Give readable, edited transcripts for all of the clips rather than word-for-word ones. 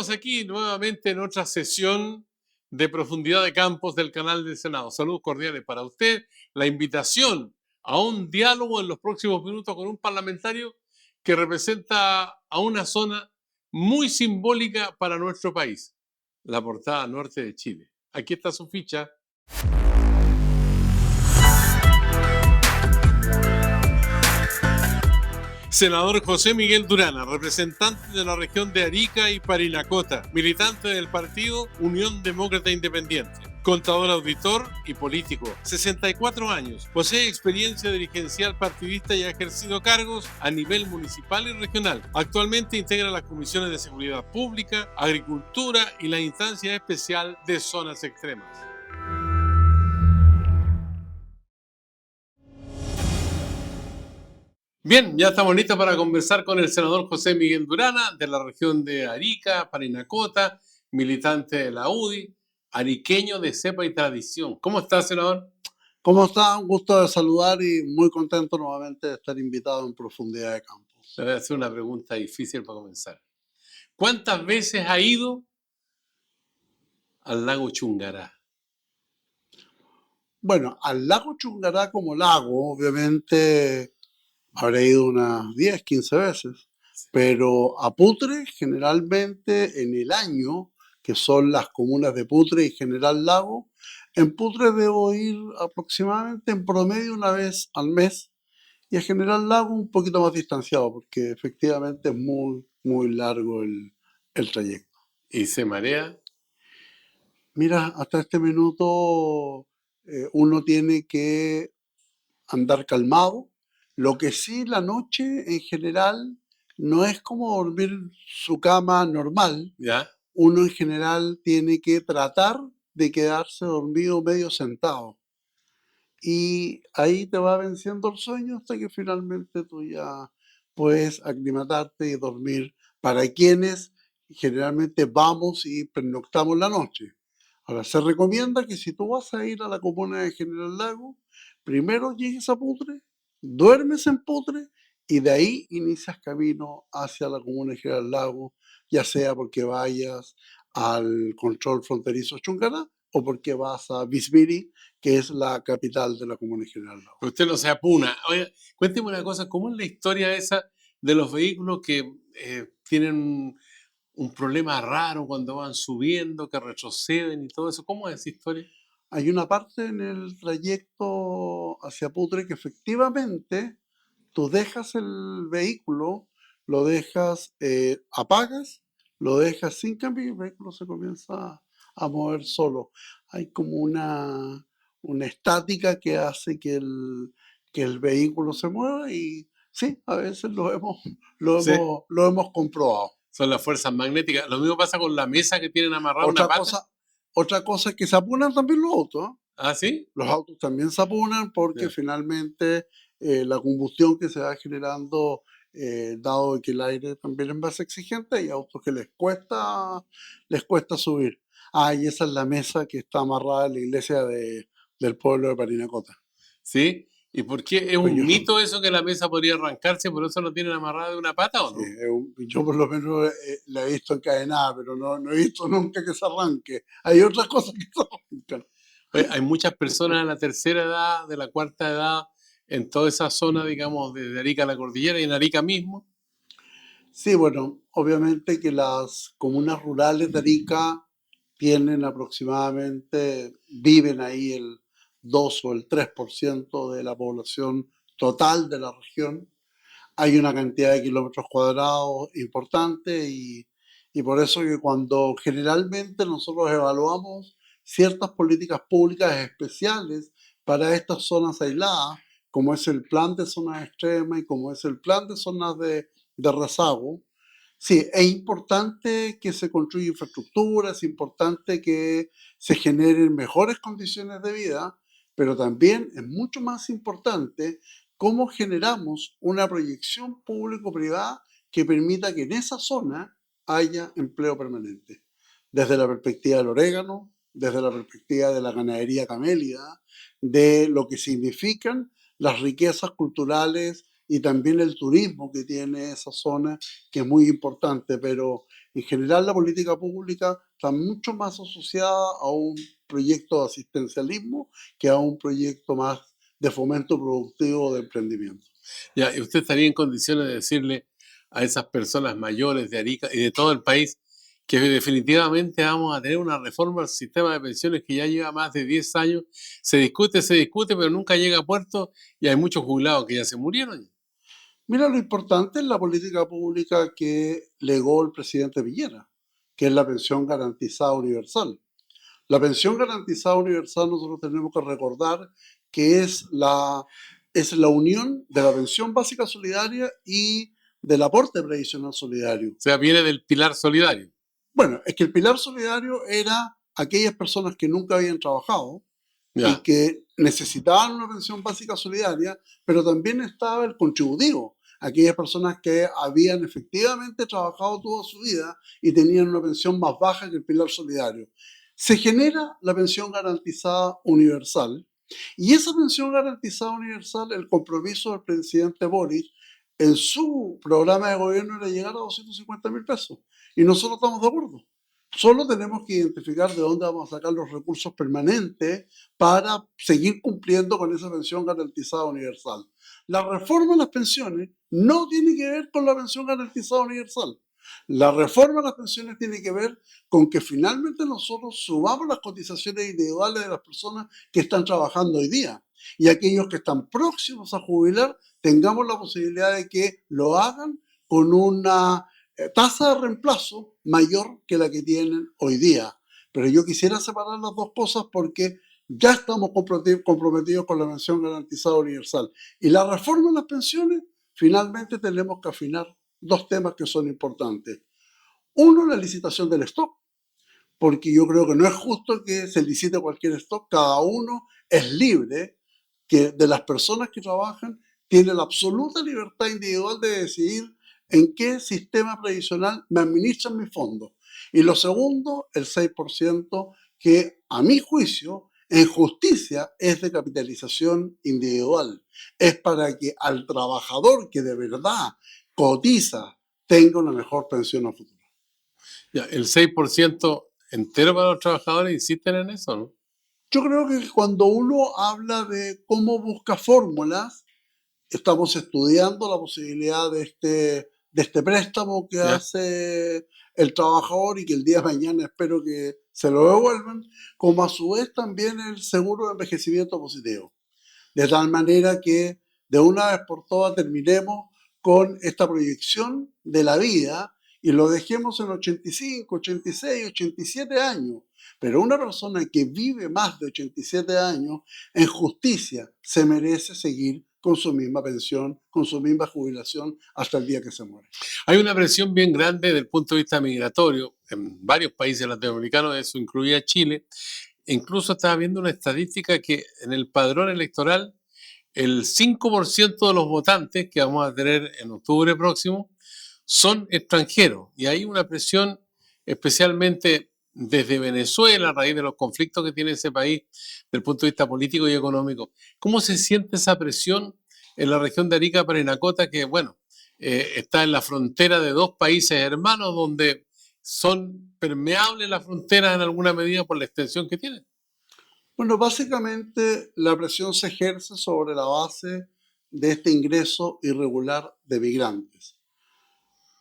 Estamos aquí nuevamente en otra sesión de Profundidad de Campos del canal del Senado. Saludos cordiales para usted. La invitación a un diálogo en los próximos minutos con un parlamentario que representa a una zona muy simbólica para nuestro país, la portada norte de Chile. Aquí está su ficha. Senador José Miguel Durana, representante de la región de Arica y Parinacota, militante del partido Unión Demócrata Independiente, contador auditor y político, 64 años, posee experiencia dirigencial partidista y ha ejercido cargos a nivel municipal y regional. Actualmente integra las comisiones de Seguridad Pública, Agricultura y la instancia especial de zonas extremas. Bien, ya estamos listos para conversar con el senador José Miguel Durana, de la región de Arica, Parinacota, militante de la UDI, ariqueño de cepa y tradición. ¿Cómo está, senador? ¿Cómo está? Un gusto de saludar y muy contento nuevamente de estar invitado en Profundidad de Campos. Le voy a hacer una pregunta difícil para comenzar. ¿Cuántas veces ha ido al lago Chungará? Bueno, al lago Chungará como lago, obviamente habré ido unas 10, 15 veces, pero a Putre generalmente en el año, que son las comunas de Putre y General Lago, en Putre debo ir aproximadamente en promedio una vez al mes y a General Lago un poquito más distanciado porque efectivamente es muy largo el trayecto. ¿Y se marea? Mira, hasta este minuto uno tiene que andar calmado. Lo que sí, la noche en general no es como dormir su cama normal. ¿Ya? Uno en general tiene que tratar de quedarse dormido medio sentado. Y ahí te va venciendo el sueño hasta que finalmente tú ya puedes aclimatarte y dormir. Para quienes generalmente vamos y pernoctamos la noche. Ahora, se recomienda que si tú vas a ir a la comuna de General Lago, primero llegues a Putre, duermes en Putre y de ahí inicias camino hacia la comuna de General Lago, ya sea porque vayas al control fronterizo Chungará o porque vas a Bisbiri, que es la capital de la comuna de General Lago. Pero usted no se apuna. Oye, cuénteme una cosa, ¿cómo es la historia esa de los vehículos que tienen un problema raro cuando van subiendo, que retroceden y todo eso? ¿Cómo es esa historia? Hay una parte en el trayecto hacia Putre que efectivamente tú dejas el vehículo, lo dejas, apagas, lo dejas sin cambio y el vehículo se comienza a mover solo. Hay como una estática que hace que el vehículo se mueva y sí, a veces Sí, lo hemos comprobado. son las fuerzas magnéticas. Lo mismo pasa con la mesa que tienen amarrada una Otra pata. cosa, otra cosa es que se apunan también los autos, ¿eh? ¿Ah, sí? Los autos también se apunan porque Ya. finalmente la combustión que se va generando, dado que el aire también es más exigente, hay autos que les cuesta subir. Ah, y esa es la mesa que está amarrada en la iglesia del pueblo de Parinacota. ¿Sí? ¿Y por qué es Pues un mito eso que la mesa podría arrancarse, por eso lo tienen amarrada de una pata o sí, no? yo por lo menos la he visto encadenada, pero no he visto nunca que se arranque. Hay otras cosas que se arrancan. Oye, hay muchas personas de la tercera edad, de la cuarta edad, en toda esa zona, digamos, de Arica a la cordillera y en Arica mismo. Sí, bueno, obviamente que las comunas rurales de Arica tienen aproximadamente, viven ahí el 2 o el 3% de la población total de la región. Hay una cantidad de kilómetros cuadrados importante y por eso que cuando generalmente nosotros evaluamos ciertas políticas públicas especiales para estas zonas aisladas, como es el plan de zonas extremas y como es el plan de zonas de rezago, sí, es importante que se construya infraestructura, es importante que se generen mejores condiciones de vida, pero también es mucho más importante cómo generamos una proyección público-privada que permita que en esa zona haya empleo permanente. Desde la perspectiva del orégano, desde la perspectiva de la ganadería camélida, de lo que significan las riquezas culturales y también el turismo que tiene esa zona, que es muy importante, pero en general la política pública está mucho más asociada a un proyecto de asistencialismo que a un proyecto más de fomento productivo de emprendimiento. Ya, ¿y usted estaría en condiciones de decirle a esas personas mayores de Arica y de todo el país que definitivamente vamos a tener una reforma al sistema de pensiones que ya lleva más de 10 años? Se discute, pero nunca llega a puerto y hay muchos jubilados que ya se murieron. Mira, lo importante es la política pública que legó el presidente Piñera, que es la pensión garantizada universal. La pensión garantizada universal nosotros tenemos que recordar que es la unión de la pensión básica solidaria y del aporte previsional solidario. O sea, viene del pilar solidario. Bueno, es que el pilar solidario era aquellas personas que nunca habían trabajado y Ya. que necesitaban una pensión básica solidaria, pero también estaba el contributivo, aquellas personas que habían efectivamente trabajado toda su vida y tenían una pensión más baja que el pilar solidario. Se genera la pensión garantizada universal y esa pensión garantizada universal, el compromiso del presidente Boris en su programa de gobierno era llegar a 250.000 pesos y nosotros estamos de acuerdo. Solo tenemos que identificar de dónde vamos a sacar los recursos permanentes para seguir cumpliendo con esa pensión garantizada universal. La reforma de las pensiones no tiene que ver con la pensión garantizada universal. La reforma de las pensiones tiene que ver con que finalmente nosotros subamos las cotizaciones individuales de las personas que están trabajando hoy día y aquellos que están próximos a jubilar tengamos la posibilidad de que lo hagan con una tasa de reemplazo mayor que la que tienen hoy día. Pero yo quisiera separar las dos cosas porque ya estamos comprometidos con la pensión garantizada universal. Y la reforma de las pensiones, finalmente tenemos que afinar dos temas que son importantes. Uno, la licitación del stock, porque yo creo que no es justo que se licite cualquier stock, cada uno es libre, que de las personas que trabajan tiene la absoluta libertad individual de decidir en qué sistema previsional me administran mis fondos. Y lo segundo, el 6%, que a mi juicio, en justicia, es de capitalización individual. Es para que al trabajador que de verdad cotiza tenga una mejor pensión a futuro. Ya, el 6% entero para los trabajadores insisten en eso, ¿no? Yo creo que cuando uno habla de cómo busca fórmulas, estamos estudiando la posibilidad de este préstamo que Ya. hace el trabajador y que el día de mañana espero que se lo devuelvan, como a su vez también el seguro de envejecimiento positivo. De tal manera que de una vez por todas terminemos con esta proyección de la vida y lo dejemos en 85, 86, 87 años. Pero una persona que vive más de 87 años, en justicia, se merece seguir con su misma pensión, con su misma jubilación hasta el día que se muere. Hay una presión bien grande desde el punto de vista migratorio en varios países latinoamericanos, eso incluía Chile. Incluso estaba viendo una estadística que en el padrón electoral el 5% de los votantes que vamos a tener en octubre próximo son extranjeros. Y hay una presión especialmente desde Venezuela a raíz de los conflictos que tiene ese país desde el punto de vista político y económico. ¿Cómo se siente esa presión en la región de Arica, Parinacota, que bueno, está en la frontera de dos países hermanos donde son permeables las fronteras en alguna medida por la extensión que tienen? Bueno, básicamente la presión se ejerce sobre la base de este ingreso irregular de migrantes.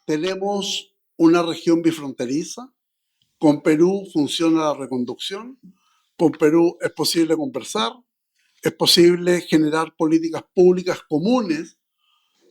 Tenemos una región bifronteriza. Con Perú funciona la reconducción. Con Perú es posible conversar. Es posible generar políticas públicas comunes.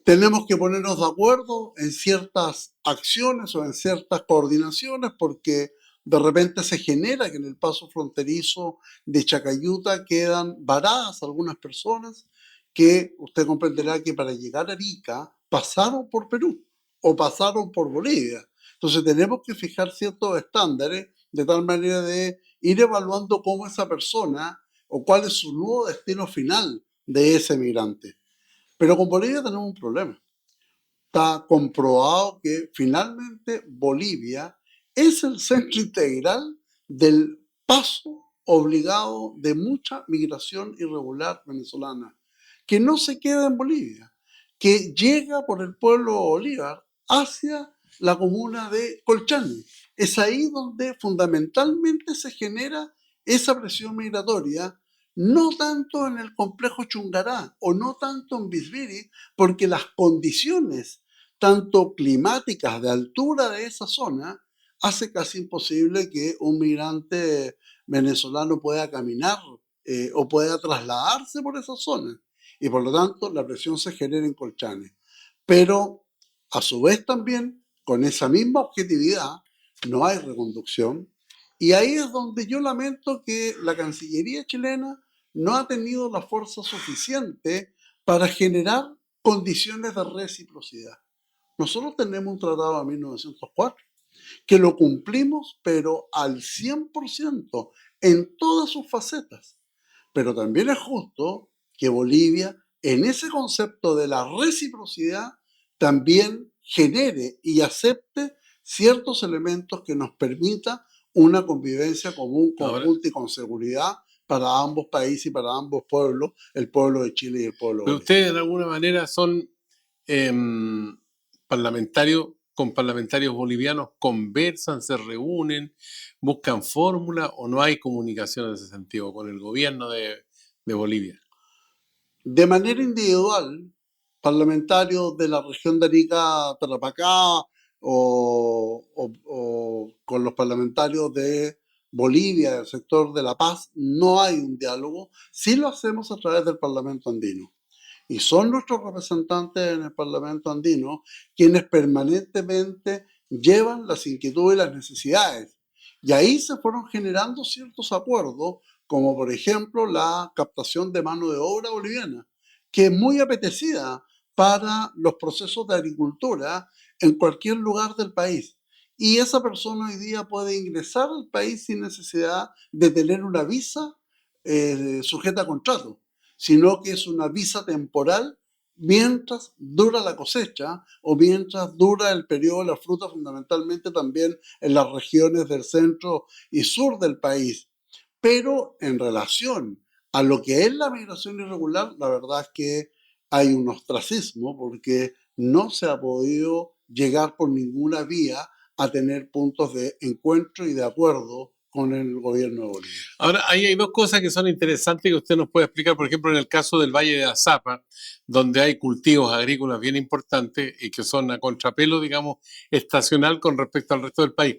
Tenemos que ponernos de acuerdo en ciertas acciones o en ciertas coordinaciones porque de repente se genera que en el paso fronterizo de Chacayuta quedan varadas algunas personas que usted comprenderá que para llegar a Arica pasaron por Perú o pasaron por Bolivia. Entonces tenemos que fijar ciertos estándares de tal manera de ir evaluando cómo esa persona o cuál es su nuevo destino final de ese migrante. Pero con Bolivia tenemos un problema. Está comprobado que finalmente Bolivia es el centro integral del paso obligado de mucha migración irregular venezolana, que no se queda en Bolivia, que llega por el pueblo Bolívar hacia la comuna de Colchane. Es ahí donde fundamentalmente se genera esa presión migratoria, no tanto en el complejo Chungará o no tanto en Bisbiri, porque las condiciones, tanto climáticas de altura de esa zona, hace casi imposible que un migrante venezolano pueda caminar o pueda trasladarse por esa zona. Y por lo tanto, la presión se genera en Colchane. Pero, a su vez también, con esa misma objetividad, no hay reconducción. Y ahí es donde yo lamento que la Cancillería chilena no ha tenido la fuerza suficiente para generar condiciones de reciprocidad. Nosotros tenemos un tratado de 1904 que lo cumplimos, pero al 100% en todas sus facetas. Pero también es justo que Bolivia, en ese concepto de la reciprocidad, también genere y acepte ciertos elementos que nos permita una convivencia común, Ahora, conjunta y con seguridad para ambos países y para ambos pueblos, el pueblo de Chile y el pueblo pero boliviano. ustedes de alguna manera son em, parlamentarios, con parlamentarios bolivianos, conversan, se reúnen, buscan fórmulas o no hay comunicación en ese sentido con el gobierno de Bolivia. De manera individual, parlamentarios de la región de Arica, Tarapacá o con los parlamentarios de Bolivia, del sector de La Paz, no hay un diálogo. Sí lo hacemos a través del Parlamento andino. Y son nuestros representantes en el Parlamento andino quienes permanentemente llevan las inquietudes y las necesidades. Y ahí se fueron generando ciertos acuerdos, como por ejemplo la captación de mano de obra boliviana, que es muy apetecida para los procesos de agricultura en cualquier lugar del país. Y esa persona hoy día puede ingresar al país sin necesidad de tener una visa sujeta a contrato, sino que es una visa temporal mientras dura la cosecha o mientras dura el periodo de la fruta, fundamentalmente también en las regiones del centro y sur del país. Pero en relación a lo que es la migración irregular, la verdad es que hay un ostracismo porque no se ha podido llegar por ninguna vía a tener puntos de encuentro y de acuerdo con el gobierno de Bolivia. Ahora, ahí hay dos cosas que son interesantes que usted nos puede explicar, por ejemplo, en el caso del Valle de Azapa, donde hay cultivos agrícolas bien importantes y que son a contrapelo, digamos, estacional con respecto al resto del país.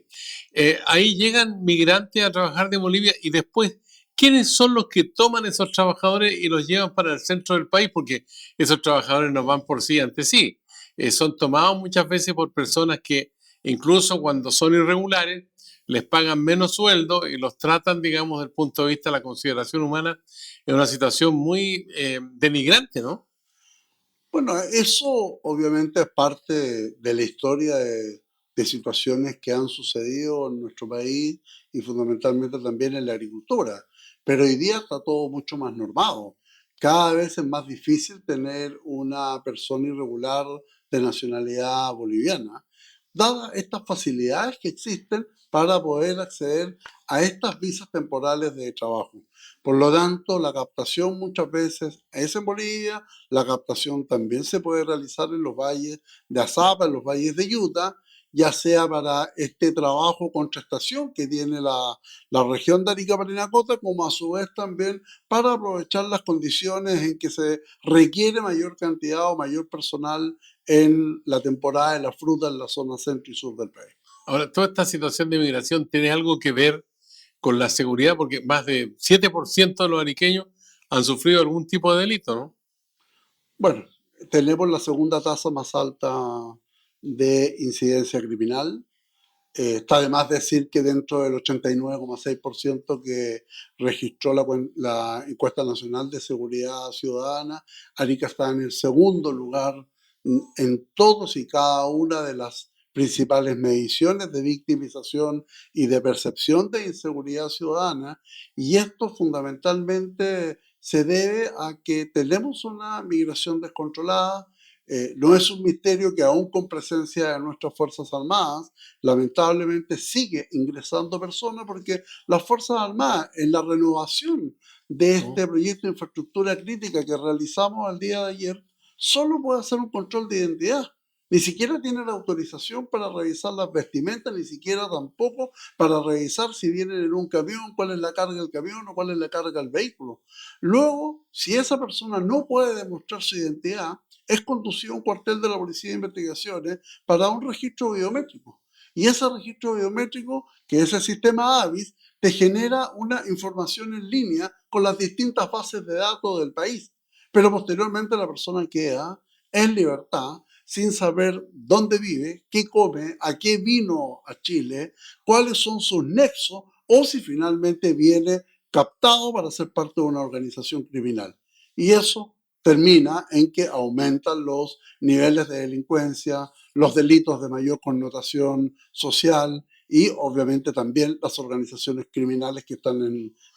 Ahí llegan migrantes a trabajar de Bolivia y después, ¿quiénes son los que toman esos trabajadores y los llevan para el centro del país? Porque esos trabajadores no van por sí ante sí. Son tomados muchas veces por personas que, incluso cuando son irregulares, les pagan menos sueldo y los tratan, digamos, desde el punto de vista de la consideración humana, en una situación muy denigrante, ¿no? Bueno, eso obviamente es parte de la historia de situaciones que han sucedido en nuestro país y fundamentalmente también en la agricultura. Pero hoy día está todo mucho más normado. Cada vez es más difícil tener una persona irregular de nacionalidad boliviana, dadas estas facilidades que existen para poder acceder a estas visas temporales de trabajo. Por lo tanto, la captación muchas veces es en Bolivia, la captación también se puede realizar en los valles de Azapa, en los valles de Utah, ya sea para este trabajo contra estación que tiene la región de Arica Parinacota, como a su vez también para aprovechar las condiciones en que se requiere mayor cantidad o mayor personal en la temporada de la fruta en la zona centro y sur del país. Ahora, toda esta situación de migración tiene algo que ver con la seguridad, porque más de 7% de los ariqueños han sufrido algún tipo de delito, ¿no? Bueno, tenemos la segunda tasa más alta de incidencia criminal. Está de más decir que dentro del 89,6% que registró la encuesta nacional de seguridad ciudadana, Arica está en el segundo lugar en todos y cada una de las principales mediciones de victimización y de percepción de inseguridad ciudadana. Y esto fundamentalmente se debe a que tenemos una migración descontrolada. No es un misterio que aún con presencia de nuestras Fuerzas Armadas, lamentablemente sigue ingresando personas porque las Fuerzas Armadas en la renovación de este proyecto de infraestructura crítica que realizamos el día de ayer solo puede hacer un control de identidad. Ni siquiera tiene la autorización para revisar las vestimentas, ni siquiera tampoco para revisar si vienen en un camión, cuál es la carga del camión o cuál es la carga del vehículo. Luego, si esa persona no puede demostrar su identidad, es conducido a un cuartel de la Policía de Investigaciones para un registro biométrico. Y ese registro biométrico, que es el sistema AVIS, te genera una información en línea con las distintas bases de datos del país. Pero posteriormente la persona queda en libertad sin saber dónde vive, qué come, a qué vino a Chile, cuáles son sus nexos o si finalmente viene captado para ser parte de una organización criminal. Y eso termina en que aumentan los niveles de delincuencia, los delitos de mayor connotación social y obviamente también las organizaciones criminales que están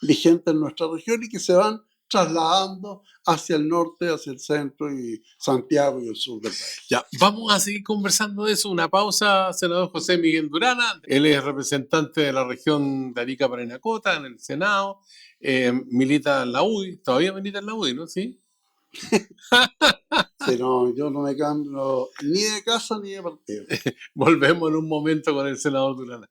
vigentes en nuestra región y que se van trasladando hacia el norte, hacia el centro y Santiago y el sur del país. Ya, vamos a seguir conversando de eso. Una pausa, senador José Miguel Durana. Él es representante de la región de Arica Parinacota en el Senado. Milita en la UDI. Todavía milita en la UDI, ¿no? Sí. Sí, no, yo no me cambio ni de casa ni de partido. Volvemos en un momento con el senador Durana.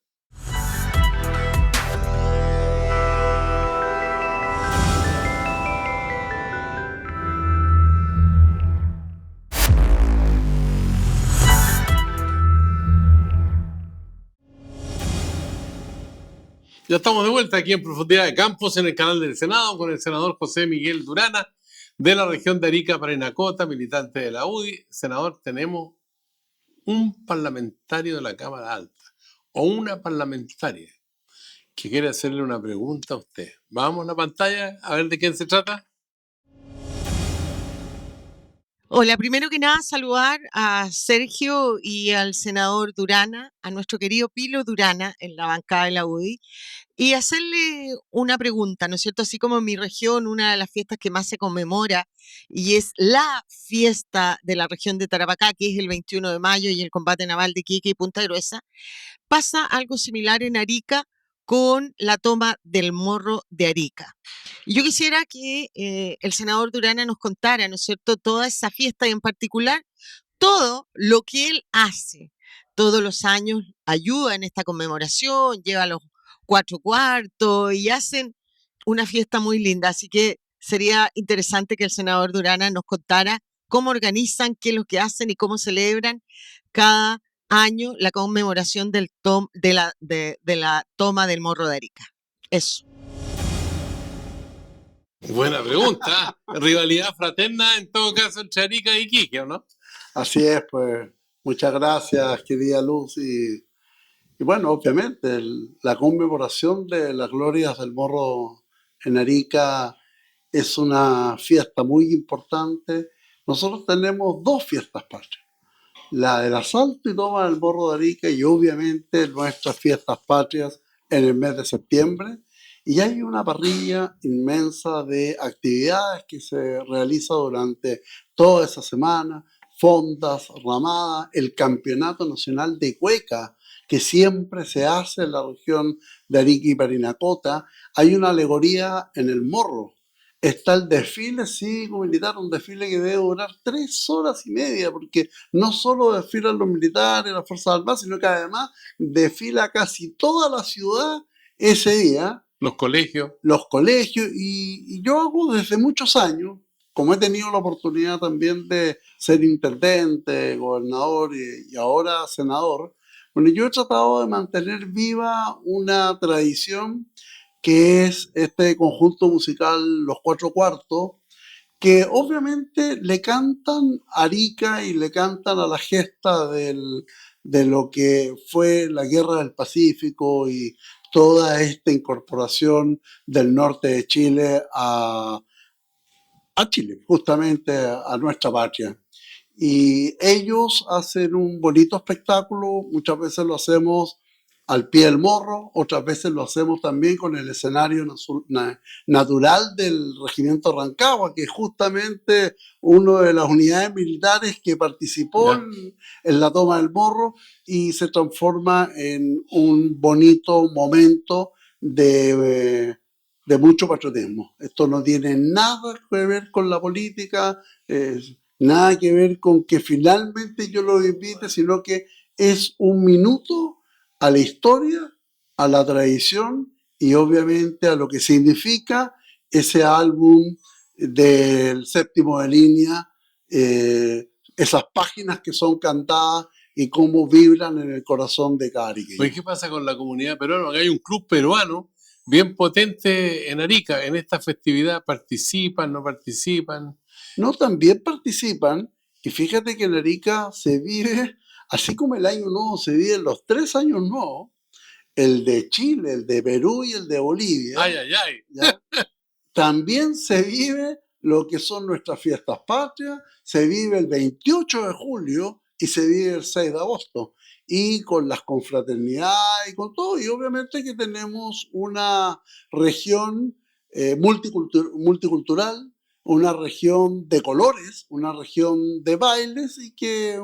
Ya estamos de vuelta aquí en Profundidad de Campos, en el canal del Senado, con el senador José Miguel Durana, de la región de Arica Parinacota, militante de la UDI. Senador, tenemos un parlamentario de la Cámara Alta, o una parlamentaria, que quiere hacerle una pregunta a usted. Vamos a la pantalla a ver de quién se trata. Hola, primero que nada saludar a Sergio y al senador Durana, a nuestro querido Pilo Durana en la bancada de la UDI, y hacerle una pregunta, ¿no es cierto? Así como en mi región, una de las fiestas que más se conmemora y es la fiesta de la región de Tarapacá, que es el 21 de mayo y el combate naval de Iquique y Punta Gruesa, pasa algo similar en Arica con la toma del Morro de Arica. Y yo quisiera que el senador Durana nos contara, ¿no es cierto?, toda esa fiesta y en particular todo lo que él hace. Todos los años ayuda en esta conmemoración, lleva los 4 cuartos y hacen una fiesta muy linda. Así que sería interesante que el senador Durana nos contara cómo organizan, qué es lo que hacen y cómo celebran cada año la conmemoración de la toma del Morro de Arica. Eso. Buena pregunta. Rivalidad fraterna, en todo caso, entre Arica y Iquique, ¿o no? Así es, pues muchas gracias, querida Luz. Y bueno, obviamente la conmemoración de las glorias del Morro en Arica es una fiesta muy importante. Nosotros tenemos dos fiestas patrias, la del asalto y toma del Morro de Arica y obviamente nuestras fiestas patrias en el mes de septiembre. Y hay una parrilla inmensa de actividades que se realiza durante toda esa semana, fondas, ramadas, el Campeonato Nacional de Cueca, que siempre se hace en la región de Arica y Parinacota. Hay una alegoría en el Morro. Está el desfile cívico-militar, un desfile que debe durar 3 horas y media, porque no solo desfilan los militares, las Fuerzas Armadas, sino que además desfila casi toda la ciudad ese día. Los colegios. Los colegios, y yo hago desde muchos años, como he tenido la oportunidad también de ser intendente, gobernador y ahora senador, bueno, yo he tratado de mantener viva una tradición que es este conjunto musical Los 4 cuartos, que obviamente le cantan a Arica y le cantan a la gesta de lo que fue la Guerra del Pacífico y toda esta incorporación del norte de Chile a Chile, justamente a nuestra patria. Y ellos hacen un bonito espectáculo, muchas veces lo hacemos al pie del morro, otras veces lo hacemos también con el escenario natural del Regimiento Rancagua, que es justamente una de las unidades militares que participó en la toma del morro y se transforma en un bonito momento de mucho patriotismo. Esto no tiene nada que ver con la política, Nada que ver con que finalmente yo lo invite, sino que es un minuto a la historia, a la tradición y obviamente a lo que significa ese álbum del séptimo de línea, esas páginas que son cantadas y cómo vibran en el corazón de cada Oye, ariqueño. ¿qué pasa con la comunidad peruana? Porque hay un club peruano bien potente en Arica. En esta festividad participan, no participan. No, también participan y fíjate que en Arica se vive, así como el año nuevo se vive los 3 años nuevos, el de Chile, el de Perú y el de Bolivia, Ay, ay, ay. ¿ya? También se vive lo que son nuestras fiestas patrias, se vive el 28 de julio y se vive el 6 de agosto. Y con las confraternidades y con todo, y obviamente que tenemos una región multicultural, una región de colores, una región de bailes y que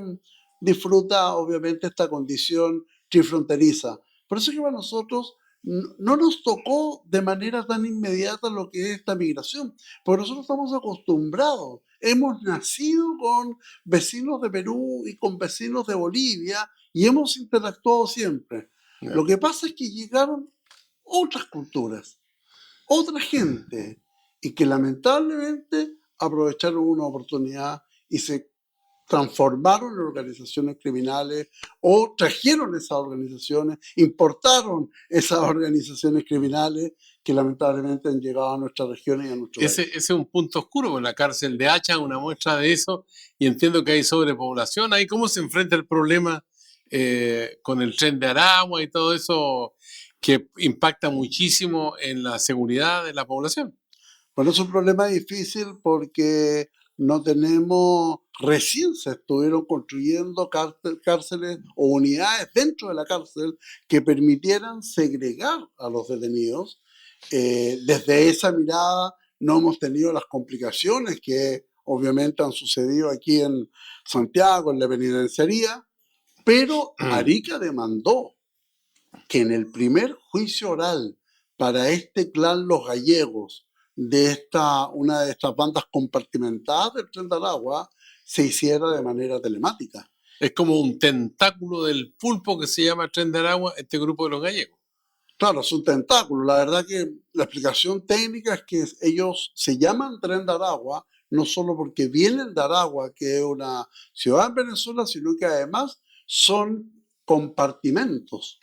disfruta obviamente esta condición trifronteriza. Por eso que para nosotros no nos tocó de manera tan inmediata lo que es esta migración, porque nosotros estamos acostumbrados. Hemos nacido con vecinos de Perú y con vecinos de Bolivia y hemos interactuado siempre. Ya. Lo que pasa es que llegaron otras culturas, otra gente, y que lamentablemente aprovecharon una oportunidad y se transformaron en organizaciones criminales o trajeron esas organizaciones, importaron esas organizaciones criminales que lamentablemente han llegado a nuestra región y a nuestro país. Ese es un punto oscuro, porque la cárcel de Hacha es una muestra de eso, y entiendo que hay sobrepoblación. Ahí, ¿cómo se enfrenta el problema con el tren de Aragua y todo eso que impacta muchísimo en la seguridad de la población? Bueno, es un problema difícil porque no tenemos, recién se estuvieron construyendo cárceles o unidades dentro de la cárcel que permitieran segregar a los detenidos. Desde esa mirada no hemos tenido las complicaciones que obviamente han sucedido aquí en Santiago, en la penitenciaría, pero Arica demandó que en el primer juicio oral para este clan Los Gallegos, una de estas bandas compartimentadas del Tren de Aragua, se hiciera de manera telemática. Es como un tentáculo del pulpo que se llama Tren de Aragua, este grupo de los gallegos. Claro, es un tentáculo. La verdad que la explicación técnica es que ellos se llaman Tren de Aragua no solo porque vienen de Aragua, que es una ciudad en Venezuela, sino que además son compartimentos.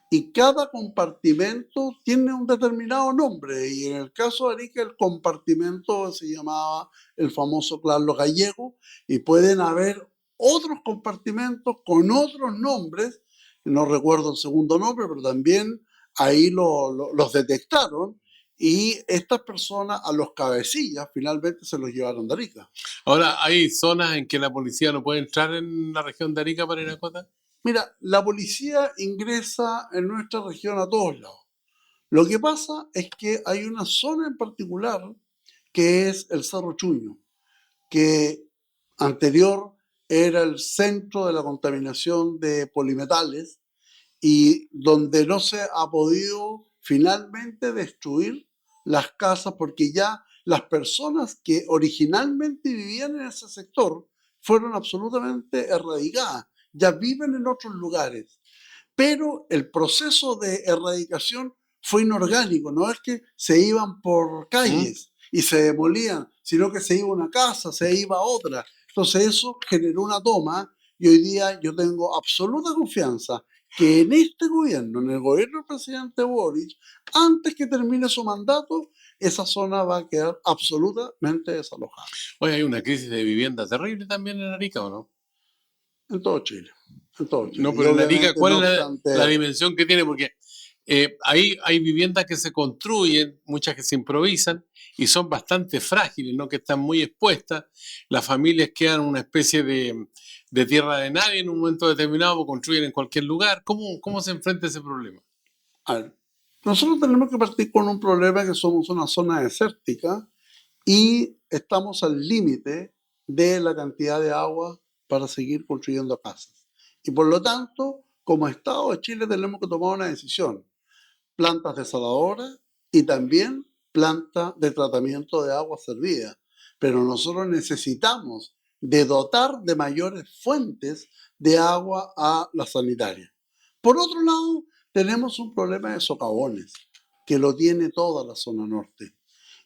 Y cada compartimento tiene un determinado nombre. Y en el caso de Arica, el compartimento se llamaba el famoso clan Los Gallegos. Y pueden haber otros compartimentos con otros nombres. No recuerdo el segundo nombre, pero también ahí los detectaron. Y estas personas, a los cabecillas, finalmente se los llevaron de Arica. Ahora, ¿hay zonas en que la policía no puede entrar en la región de Arica para Parinacota? Mira, la policía ingresa en nuestra región a todos lados. Lo que pasa es que hay una zona en particular que es el Cerro Chuño, que anterior era el centro de la contaminación de polimetales y donde no se ha podido finalmente destruir las casas porque ya las personas que originalmente vivían en ese sector fueron absolutamente erradicadas, ya viven en otros lugares. Pero el proceso de erradicación fue inorgánico, no es que se iban por calles y se demolían, sino que se iba a una casa, se iba a otra. Entonces eso generó una toma y hoy día yo tengo absoluta confianza que en este gobierno, en el gobierno del presidente Boric, antes que termine su mandato, esa zona va a quedar absolutamente desalojada. Oye, hay una crisis de vivienda terrible también en Arica, ¿o no? En todo Chile. En todo Chile. No, Y pero en Arica, obviamente, ¿cuál no es la obstante, dimensión que tiene? Porque ahí hay viviendas que se construyen, muchas que se improvisan y son bastante frágiles, ¿no? Que están muy expuestas. Las familias quedan una especie de tierra de nadie en un momento determinado, porque construyen en cualquier lugar. ¿Cómo se enfrenta ese problema? a ver, nosotros tenemos que partir con un problema que somos una zona desértica y estamos al límite de la cantidad de agua para seguir construyendo casas. Y por lo tanto, como Estado de Chile tenemos que tomar una decisión. Plantas desaladoras y también plantas de tratamiento de agua servida. Pero nosotros necesitamos de dotar de mayores fuentes de agua a la sanitaria. Por otro lado, tenemos un problema de socavones, que lo tiene toda la zona norte.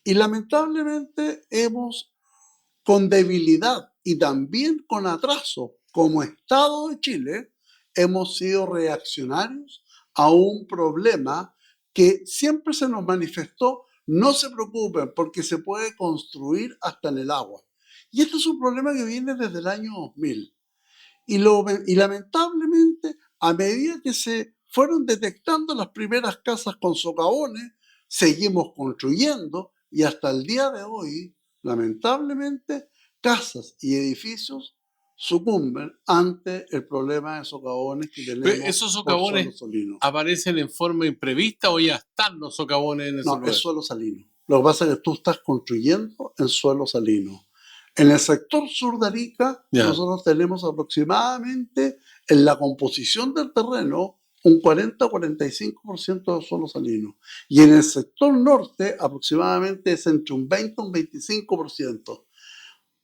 Y lamentablemente hemos, con debilidad y también con atraso, como Estado de Chile, hemos sido reaccionarios a un problema que siempre se nos manifestó: no se preocupen porque se puede construir hasta en el agua. Y este es un problema que viene desde el año 2000. Y lamentablemente, a medida que se fueron detectando las primeras casas con socavones, seguimos construyendo y hasta el día de hoy, lamentablemente, casas y edificios sucumben ante el problema de socavones que Pero tenemos ¿esos por suelo socavones salino. aparecen en forma imprevista o ya están los socavones en ese No, lugar? es suelo salino. Lo que pasa es que tú estás construyendo en suelo salino. En el sector sur de Arica, Ya. nosotros tenemos aproximadamente en la composición del terreno un 40-45% de suelo salino. Y en el sector norte aproximadamente es entre un 20 y un 25%.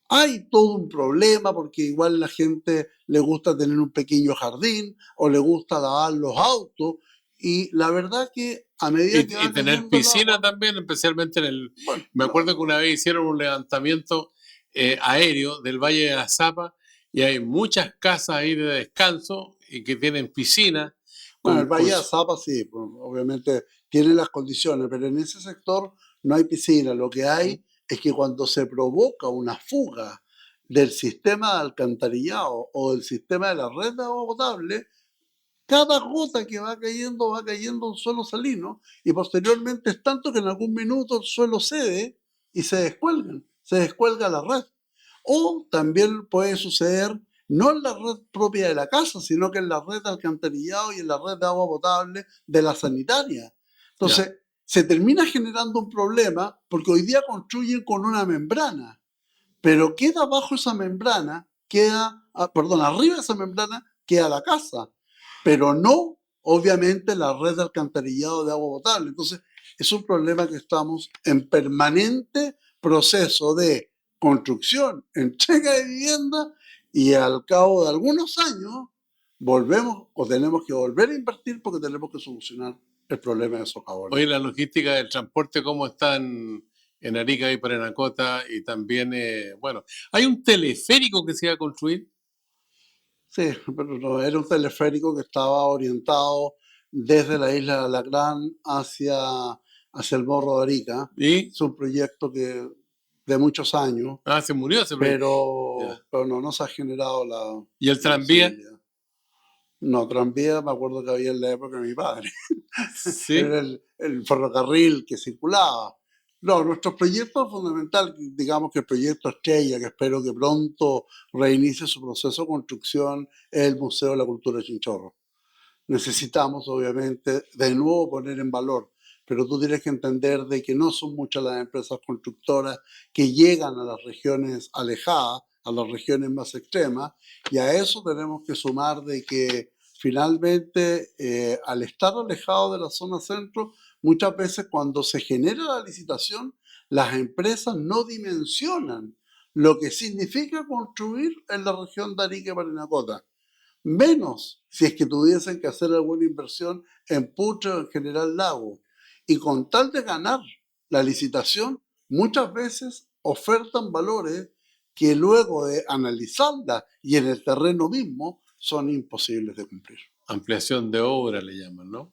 Hay todo un problema porque igual la gente le gusta tener un pequeño jardín o le gusta lavar los autos, y la verdad que a medida que va Y tener cayendo el piscina agua, también, especialmente en el... bueno, Me acuerdo que una vez hicieron un levantamiento aéreo del Valle de Azapa y hay muchas casas ahí de descanso y que tienen piscina. bueno, el Con Valle de su- Azapa sí, pues, obviamente tiene las condiciones, pero en ese sector no hay piscina. Lo que hay es que cuando se provoca una fuga del sistema de alcantarillado o del sistema de la red de agua potable, cada gota que va cayendo en suelo salino, y posteriormente es tanto que en algún minuto el suelo cede y se descuelga la red. O también puede suceder no en la red propia de la casa, sino que en la red de alcantarillado y en la red de agua potable de la sanitaria. Entonces, se termina generando un problema porque hoy día construyen con una membrana, pero queda bajo esa membrana, arriba de esa membrana queda la casa, pero no, obviamente, la red de alcantarillado de agua potable. Entonces, es un problema que estamos en permanente proceso de construcción, entrega de vivienda, y al cabo de algunos años volvemos o tenemos que volver a invertir porque tenemos que solucionar el problema de socavones. Oye, la logística del transporte, ¿cómo está en Arica y Parinacota? Y también, bueno, hay un teleférico que se iba a construir. Sí, pero no, era un teleférico que estaba orientado desde la isla de Alacrán hacia el Morro de Arica. ¿Y? Es un proyecto de muchos años, Ah, se murió ese proyecto. Ya. pero no se ha generado ¿Y el la tranvía? posibilidad. No, tranvía me acuerdo que había en la época de mi padre. Sí. Era el ferrocarril que circulaba. No, nuestro proyecto fundamental, digamos que el proyecto estrella, que espero que pronto reinicie su proceso de construcción, es el Museo de la Cultura de Chinchorro. Necesitamos, obviamente, de nuevo poner en valor, pero tú tienes que entender de que no son muchas las empresas constructoras que llegan a las regiones alejadas, a las regiones más extremas, y a eso tenemos que sumar de que finalmente, al estar alejado de la zona centro, muchas veces cuando se genera la licitación, las empresas no dimensionan lo que significa construir en la región de Arica y Parinacota, menos si es que tuviesen que hacer alguna inversión en Putre o en General Lago. Y con tal de ganar la licitación, muchas veces ofertan valores que luego de analizarla y en el terreno mismo son imposibles de cumplir. Ampliación de obra le llaman, ¿no?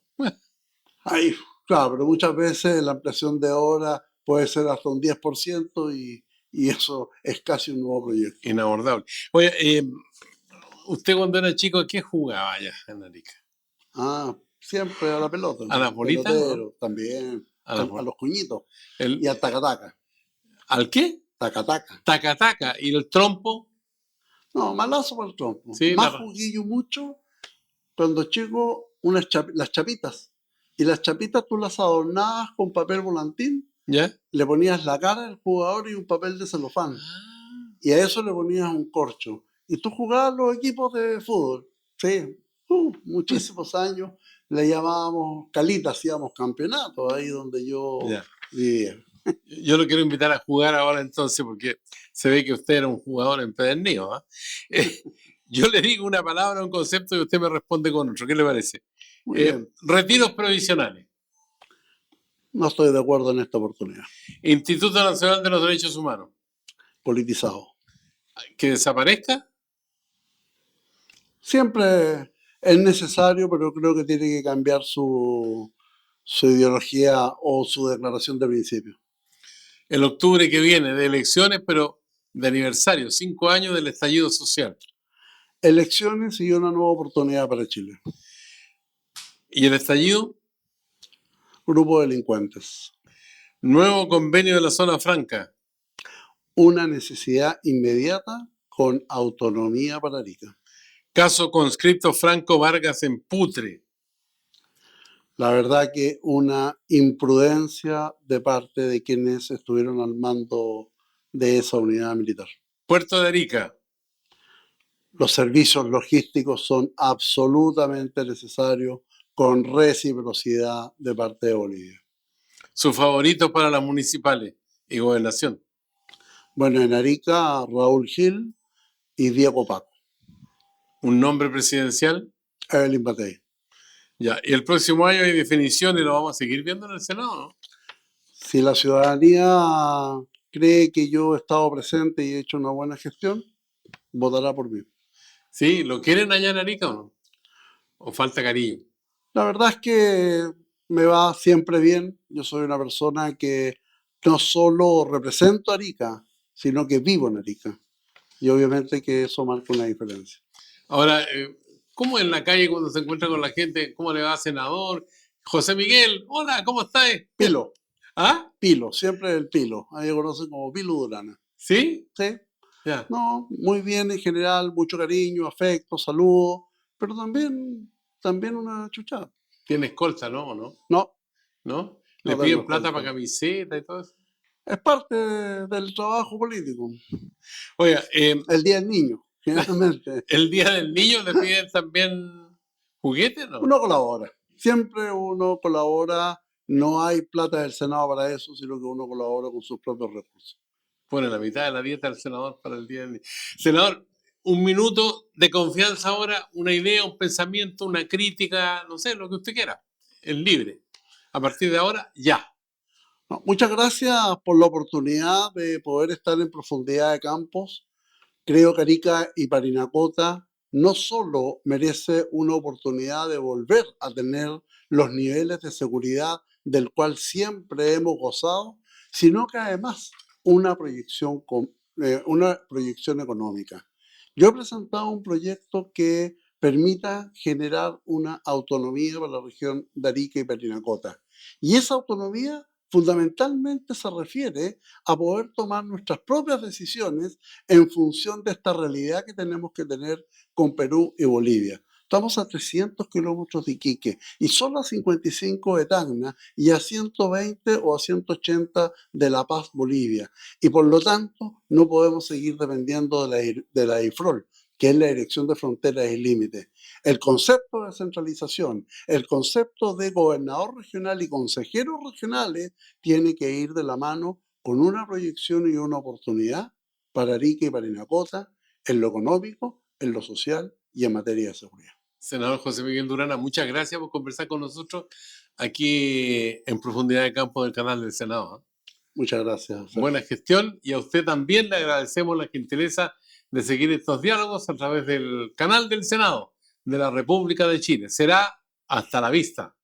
Ahí, claro, pero muchas veces la ampliación de obra puede ser hasta un 10% y eso es casi un nuevo proyecto. Inabordable. Oye, usted cuando era chico, ¿a qué jugaba allá en Arica? Siempre a la pelota, ¿A las bolitas? ¿No? pelotero, también, A, las a los cuñitos el, y al tacataca. ¿Al qué? Tacataca. Taca-taca. ¿Y el trompo? No, malazo para el trompo. Sí, Más jugué yo mucho cuando chico las chapitas. Y las chapitas tú las adornabas con papel volantín, ¿ya? le ponías la cara del jugador y un papel de celofán. Y a eso le ponías un corcho. Y tú jugabas los equipos de fútbol. Sí, muchísimos años. Le llamábamos calita, hacíamos campeonatos ahí donde yo Ya. vivía. Yo lo quiero invitar a jugar ahora entonces, porque se ve que usted era un jugador empedernido. ¿Ah? Yo le digo una palabra, un concepto y usted me responde con otro. ¿Qué le parece? Muy bien. Retiros provisionales. No estoy de acuerdo en esta oportunidad. Instituto Nacional de los Derechos Humanos. Politizado. ¿Que desaparezca? Siempre es necesario, pero creo que tiene que cambiar su ideología o su declaración de principio. El octubre que viene, de elecciones, pero de aniversario, 5 años del estallido social. Elecciones y una nueva oportunidad para Chile. ¿Y el estallido? Grupo de delincuentes. Nuevo convenio de la zona franca. Una necesidad inmediata con autonomía para Arica. Caso conscripto Franco Vargas en Putre. La verdad que una imprudencia de parte de quienes estuvieron al mando de esa unidad militar. Puerto de Arica. Los servicios logísticos son absolutamente necesarios con reciprocidad de parte de Bolivia. Sus favoritos para las municipales y gobernación. Bueno, en Arica, Raúl Gil y Diego Paco. Un nombre presidencial. Evelyn Batey. Ya, y el próximo año hay definición y lo vamos a seguir viendo en el Senado, ¿no? Si la ciudadanía cree que yo he estado presente y he hecho una buena gestión, votará por mí. ¿Sí? ¿Lo quieren allá en Arica o no? ¿O falta cariño? La verdad es que me va siempre bien. Yo soy una persona que no solo represento a Arica, sino que vivo en Arica. Y obviamente que eso marca una diferencia. Ahora, ¿cómo en la calle cuando se encuentra con la gente? ¿Cómo le va, senador? José Miguel, hola, ¿cómo estás? Pilo. ¿Ah? Pilo, siempre el Pilo. Ahí me conocen como Pilo Durana. ¿Sí? Sí. Ya. No, muy bien en general, mucho cariño, afecto, saludo, pero también una chuchada. Tiene escolta, ¿no? ¿O no? No. ¿No? ¿Le No piden tengo plata escolta. para camiseta y todo eso? Es parte del trabajo político. Oiga, El Día del Niño, generalmente. ¿el Día del Niño le piden también juguetes, no? Uno colabora. Siempre uno colabora. No hay plata del Senado para eso, sino que uno colabora con sus propios recursos. Pone la mitad de la dieta del senador para el Día del Niño. Senador, un minuto de confianza ahora, una idea, un pensamiento, una crítica, no sé, lo que usted quiera. Es libre. A partir de ahora, ya. No, muchas gracias por la oportunidad de poder estar en profundidad de campos. Creo que Arica y Parinacota no solo merece una oportunidad de volver a tener los niveles de seguridad del cual siempre hemos gozado, sino que además una proyección económica. Yo he presentado un proyecto que permita generar una autonomía para la región de Arica y Parinacota. Y esa autonomía fundamentalmente se refiere a poder tomar nuestras propias decisiones en función de esta realidad que tenemos que tener con Perú y Bolivia. Estamos a 300 kilómetros de Iquique y solo a 55 de Tacna y a 120 o a 180 de La Paz, Bolivia. Y por lo tanto no podemos seguir dependiendo de la IFROL, que es la Dirección de Fronteras y Límites. El concepto de descentralización, el concepto de gobernador regional y consejeros regionales tiene que ir de la mano con una proyección y una oportunidad para Arica y Parinacota en lo económico, en lo social y en materia de seguridad. Senador José Miguel Durana, muchas gracias por conversar con nosotros aquí en Profundidad de Campo del canal del Senado. Muchas gracias. Sergio. Buena gestión, y a usted también le agradecemos la gentileza de seguir estos diálogos a través del canal del Senado de la República de Chile. Será hasta la vista.